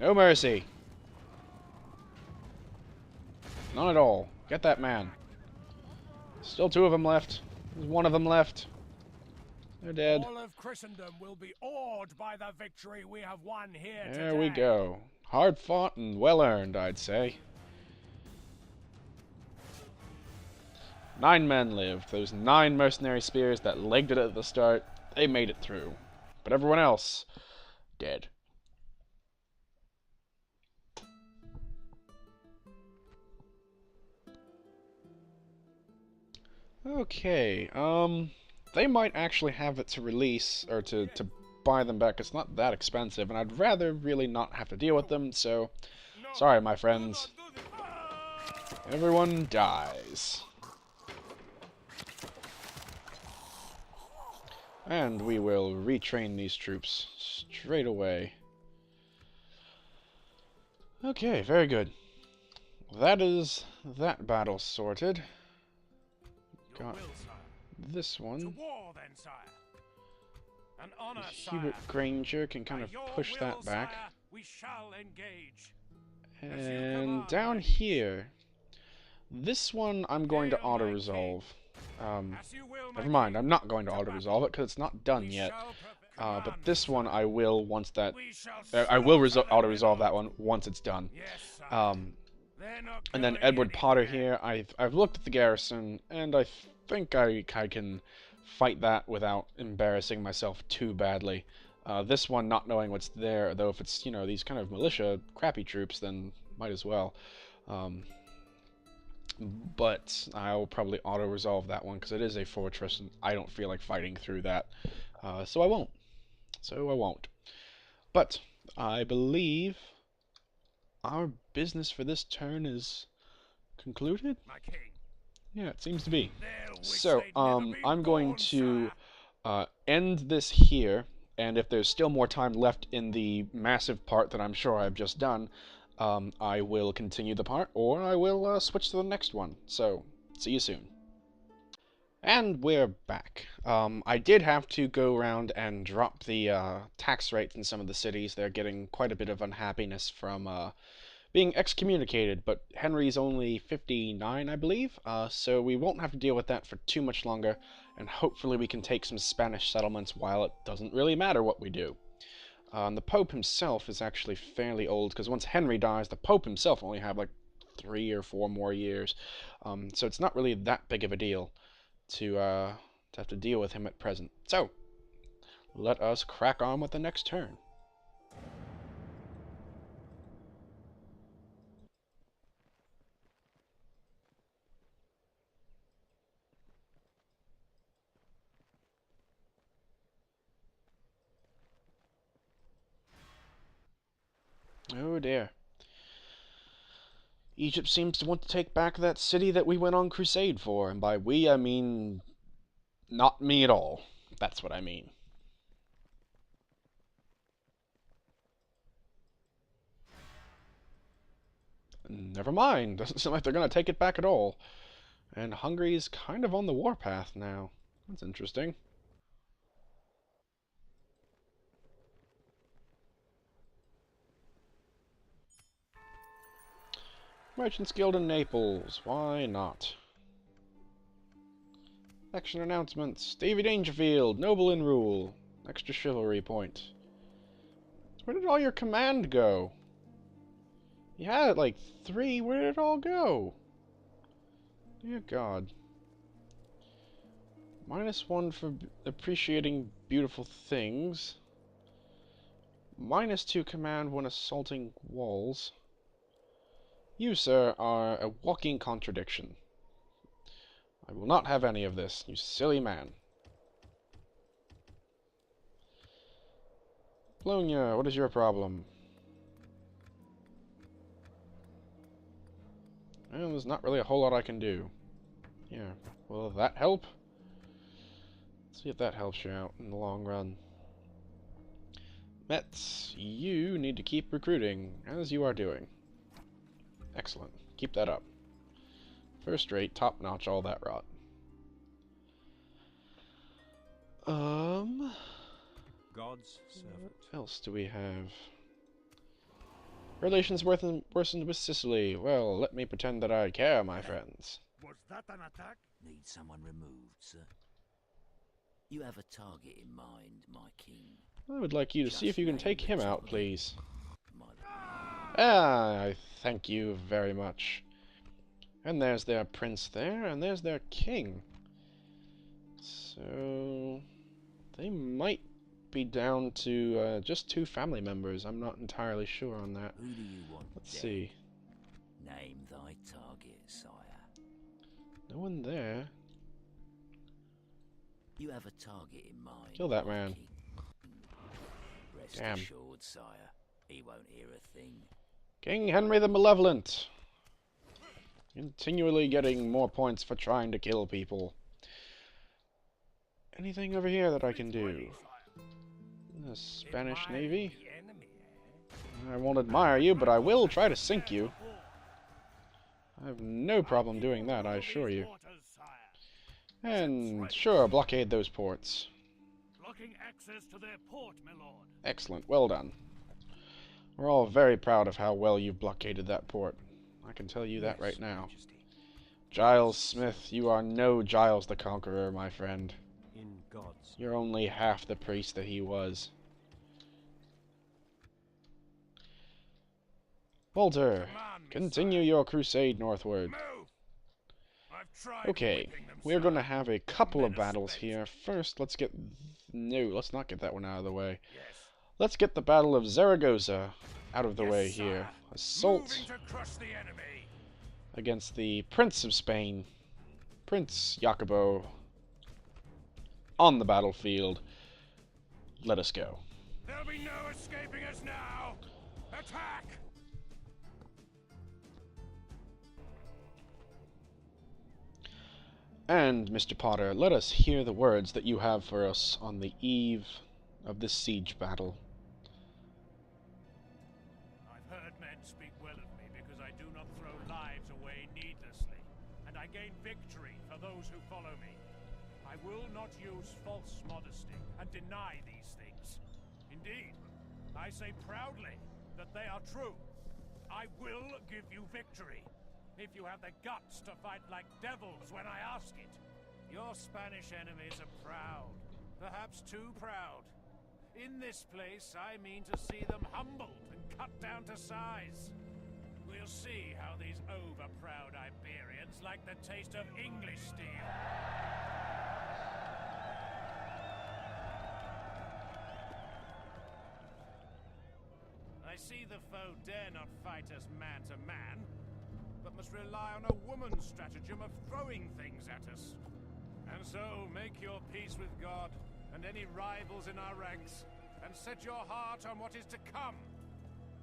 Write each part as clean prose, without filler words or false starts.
No mercy. None at all. Get that man. Still two of them left. There's one of them left. They're dead. All of Christendom will be awed by the victory we have won here today. There we go. Hard fought and well earned, I'd say. 9 men lived. Those 9 mercenary spears that legged it at the start, they made it through. But everyone else, dead. Okay, they might actually have it to release, or to buy them back. It's not that expensive, and I'd rather really not have to deal with them, so... Sorry, my friends. Everyone dies. And we will retrain these troops straight away. Okay, very good. That is that battle sorted. Got this one. To war, then, sire. An honor, Hubert sire. Granger can kind of push that back. Sire, we shall engage. And down here, this one I'm going to auto-resolve. Never mind, I'm not going to auto-resolve it because it's not done yet. But this one I will once that... I will auto-resolve that one once it's done. And then Edward Potter here, I've looked at the garrison, and I think I can fight that without embarrassing myself too badly. This one, not knowing what's there, though if it's, you know, these kind of militia, crappy troops, then might as well. But I'll probably auto-resolve that one, because it is a fortress, and I don't feel like fighting through that. So I won't. But I believe our business for this turn is concluded? Yeah, it seems to be. So, I'm going to end this here, and if there's still more time left in the massive part that I'm sure I've just done, I will continue the part, or I will switch to the next one. So, see you soon. And we're back. I did have to go around and drop the tax rates in some of the cities. They're getting quite a bit of unhappiness from being excommunicated, but Henry's only 59, I believe, so we won't have to deal with that for too much longer, and hopefully we can take some Spanish settlements while it doesn't really matter what we do. The Pope himself is actually fairly old, because once Henry dies, the Pope himself only have like 3 or 4 more years, so it's not really that big of a deal to have to deal with him at present. So, let us crack on with the next turn. Oh dear. Egypt seems to want to take back that city that we went on crusade for, and by we, I mean... not me at all. That's what I mean. Never mind, doesn't seem like they're gonna take it back at all. And Hungary's kind of on the warpath now. That's interesting. Merchants Guild in Naples, why not? Action announcements. Davy Dangerfield, noble in rule. Extra chivalry point. Where did all your command go? You had like 3, where did it all go? Dear God. -1 for appreciating beautiful things. -2 command when assaulting walls. You, sir, are a walking contradiction. I will not have any of this, you silly man. Bologna, what is your problem? Well, there's not really a whole lot I can do. Yeah, will that help? Let's see if that helps you out in the long run. Metz, you need to keep recruiting, as you are doing. Excellent. Keep that up. First rate, top notch, all that rot. God's servant. What else do we have? Relations worsened with Sicily. Well, let me pretend that I care, my friends. Was that an attack? Need someone removed, sir. You have a target in mind, my king. I would like you to see if you can take him out, please. My... I thank you very much. And there's their prince there, and there's their king. So... they might be down to just 2 family members. I'm not entirely sure on that. Who do you want? Let's see. Name thy target, sire. No one there. You have a target in mind. Kill that man. King. Rest Damn. assured, sire. He won't hear a thing. King Henry the Malevolent. Continually getting more points for trying to kill people. Anything over here that I can do? The Spanish Navy? I won't admire you, but I will try to sink you. I have no problem doing that, I assure you. And sure, blockade those ports. Blocking access to their port, my lord. Excellent, well done. We're all very proud of how well you've blockaded that port. I can tell you that right now. Giles Smith, you are no Giles the Conqueror, my friend. In God's... You're only half the priest that he was. Walter, continue your crusade northward. Okay, we're going to have a couple of battles here. First, let's get... no, let's not get that one out of the way. Let's get the Battle of Zaragoza out of the way here. Assault against the Prince of Spain, Prince Jacobo, on the battlefield. Let us go. There'll be no escaping us now. Attack! And, Mr. Potter, let us hear the words that you have for us on the eve of this siege battle. I've heard men speak well of me because I do not throw lives away needlessly, and I gain victory for those who follow me. I will not use false modesty and deny these things. Indeed, I say proudly that they are true. I will give you victory, if you have the guts to fight like devils when I ask it. Your Spanish enemies are proud, perhaps too proud. In this place, I mean to see them humbled and cut down to size. We'll see how these over-proud Iberians like the taste of English steel. I see the foe dare not fight us man to man, but must rely on a woman's stratagem of throwing things at us. And so, make your peace with God and any rivals in our ranks, and set your heart on what is to come.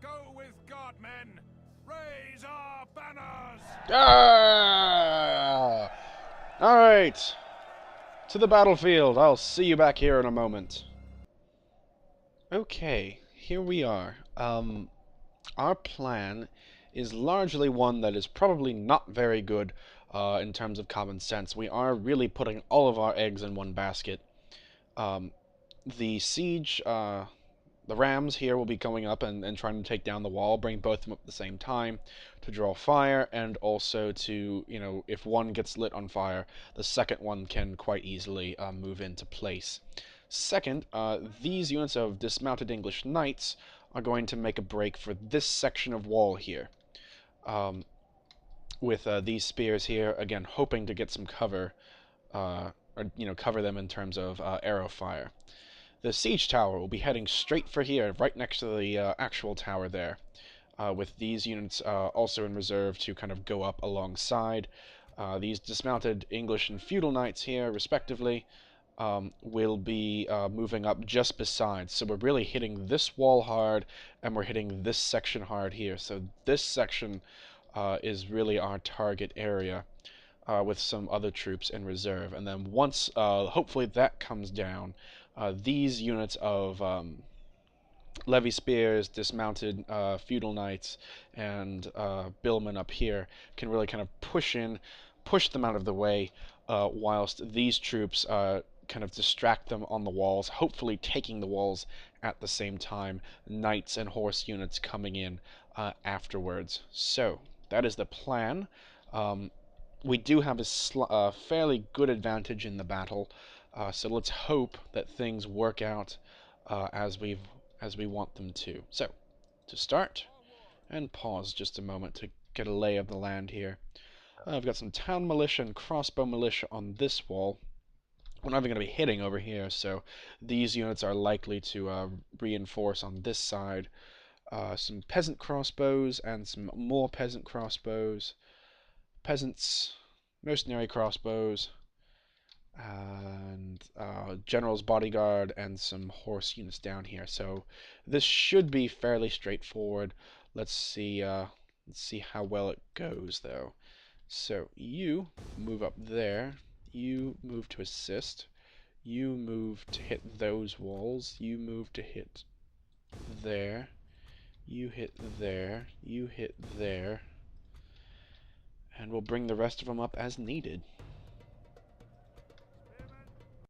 Go with God, men! Raise our banners! Ah! Alright. To the battlefield. I'll see you back here in a moment. Okay, here we are. Our plan is largely one that is probably not very good in terms of common sense. We are really putting all of our eggs in one basket. The siege, the Rams here will be going up and trying to take down the wall, bring both of them up at the same time to draw fire, and also to, you know, if one gets lit on fire, the second one can quite easily move into place. Second, these units of dismounted English knights are going to make a break for this section of wall here. With these spears here, again, hoping to get some cover, or, you know, cover them in terms of arrow fire. The siege tower will be heading straight for here, right next to the actual tower there, with these units also in reserve to kind of go up alongside. These dismounted English and feudal knights here, respectively, will be moving up just beside. So we're really hitting this wall hard, and we're hitting this section hard here. So this section is really our target area, with some other troops in reserve. And then once, hopefully that comes down, these units of levy spears, dismounted feudal knights, and billmen up here can really kind of push them out of the way, whilst these troops kind of distract them on the walls, hopefully taking the walls at the same time, knights and horse units coming in afterwards. So, that is the plan. We do have a fairly good advantage in the battle, so let's hope that things work out as we want them to. So, to start, and pause just a moment to get a lay of the land here. I've got some town militia and crossbow militia on this wall. We're not even going to be hitting over here, so these units are likely to reinforce on this side. Some peasant crossbows and some more peasant crossbows. Peasants, mercenary crossbows, and general's bodyguard, and some horse units down here. So this should be fairly straightforward. Let's see how well it goes, though. So you move up there. You move to assist. You move to hit those walls. You move to hit there. You hit there. You hit there. And we'll bring the rest of them up as needed.